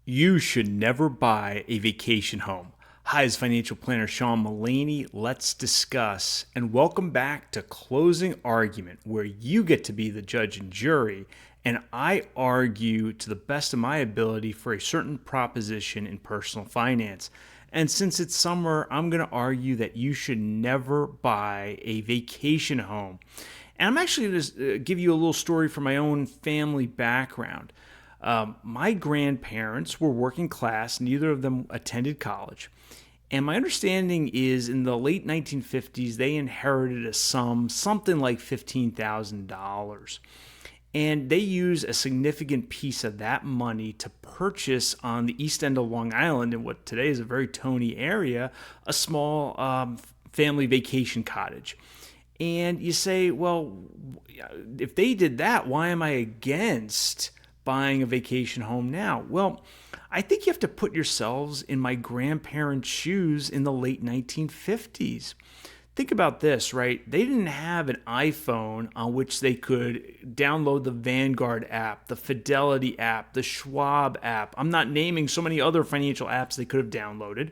You should never buy a vacation home. Hi, it's financial planner Sean Mullaney. Let's discuss and welcome back to Closing Argument, where you get to be the judge and jury, and I argue to the best of my ability for a certain proposition in personal finance. And since it's summer, I'm going to argue that you should never buy a vacation home. And I'm actually going to give you a little story from my own family background. My grandparents were working class. Neither of them attended college. And my understanding is in the late 1950s, they inherited a sum, something like $15,000. And they used a significant piece of that money to purchase on the east end of Long Island, in what today is a very Tony area, a small family vacation cottage. And you say, well, if they did that, why am I against buying a vacation home now? Well, I think you have to put yourselves in my grandparents' shoes in the late 1950s. Think about this, right? They didn't have an iPhone on which they could download the Vanguard app, the Fidelity app, the Schwab app. I'm not naming so many other financial apps they could have downloaded,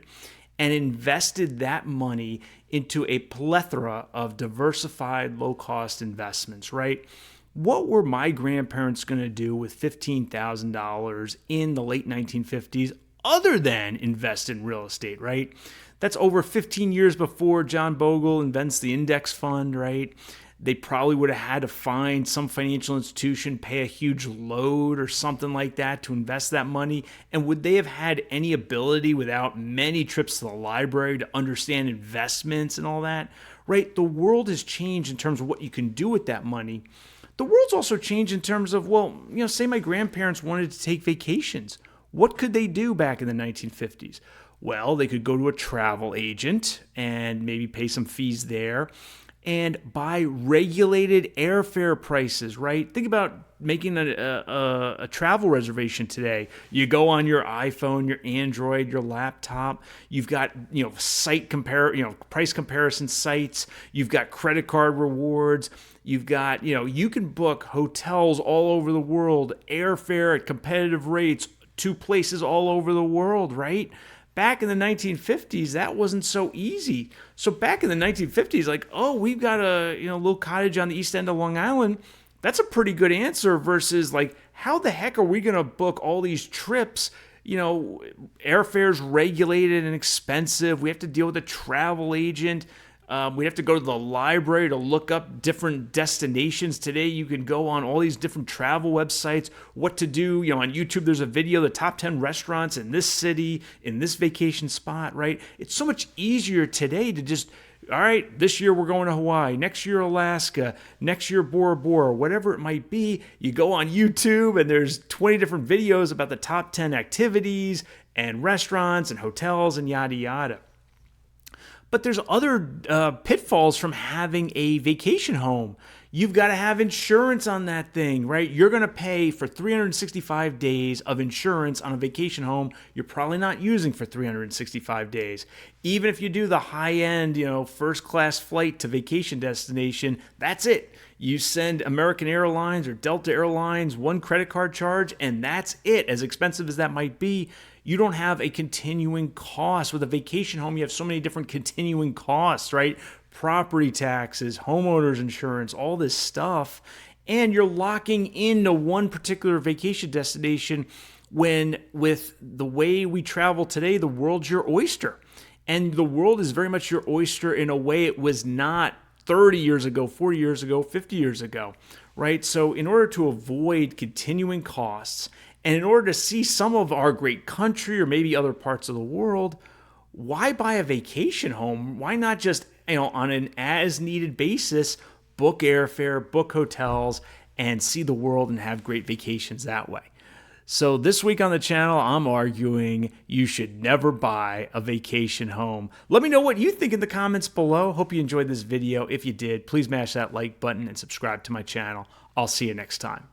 and invested that money into a plethora of diversified low-cost investments, right? What were my grandparents going to do with $15,000 in the late 1950s other than invest in real estate, right? That's over 15 years before John Bogle invents the index fund, right? They probably would have had to find some financial institution, pay a huge load or something like that to invest that money. And would they have had any ability without many trips to the library to understand investments and all that, right? The world has changed in terms of what you can do with that money. The world's also changed in terms of, say my grandparents wanted to take vacations. What could they do back in the 1950s? Well, they could go to a travel agent and maybe pay some fees there and buy regulated airfare prices, right? Think about making a travel reservation today. You go on your iPhone, your Android, your laptop. You've got price comparison sites. You've got credit card rewards. You've got you can book hotels all over the world, airfare at competitive rates to places all over the world, right? Back in the 1950s, that wasn't so easy. So back in the 1950s, we've got a little cottage on the east end of Long Island. That's a pretty good answer versus how the heck are we going to book all these trips? Airfare's regulated and expensive. We have to deal with a travel agent. We have to go to the library to look up different destinations. Today, you can go on all these different travel websites, what to do. On YouTube, there's a video, the top 10 restaurants in this city, in this vacation spot, right? It's so much easier today to just, all right, this year we're going to Hawaii, next year Alaska, next year Bora Bora, whatever it might be. You go on YouTube and there's 20 different videos about the top 10 activities and restaurants and hotels and yada, yada. But there's other pitfalls from having a vacation home. You've got to have insurance on that thing, right? You're going to pay for 365 days of insurance on a vacation home you're probably not using for 365 days. Even if you do the high-end, first-class flight to vacation destination, that's it. You send American Airlines or Delta Airlines one credit card charge, and that's it. As expensive as that might be, you don't have a continuing cost. With a vacation home, you have so many different continuing costs, right? Property taxes, homeowners insurance, all this stuff. And you're locking into one particular vacation destination when, with the way we travel today, the world's your oyster. And the world is very much your oyster in a way it was not 30 years ago, 40 years ago, 50 years ago, right? So in order to avoid continuing costs, and in order to see some of our great country or maybe other parts of the world, why buy a vacation home? Why not just, on an as-needed basis, book airfare, book hotels, and see the world and have great vacations that way? So this week on the channel, I'm arguing you should never buy a vacation home. Let me know what you think in the comments below. Hope you enjoyed this video. If you did, please mash that like button and subscribe to my channel. I'll see you next time.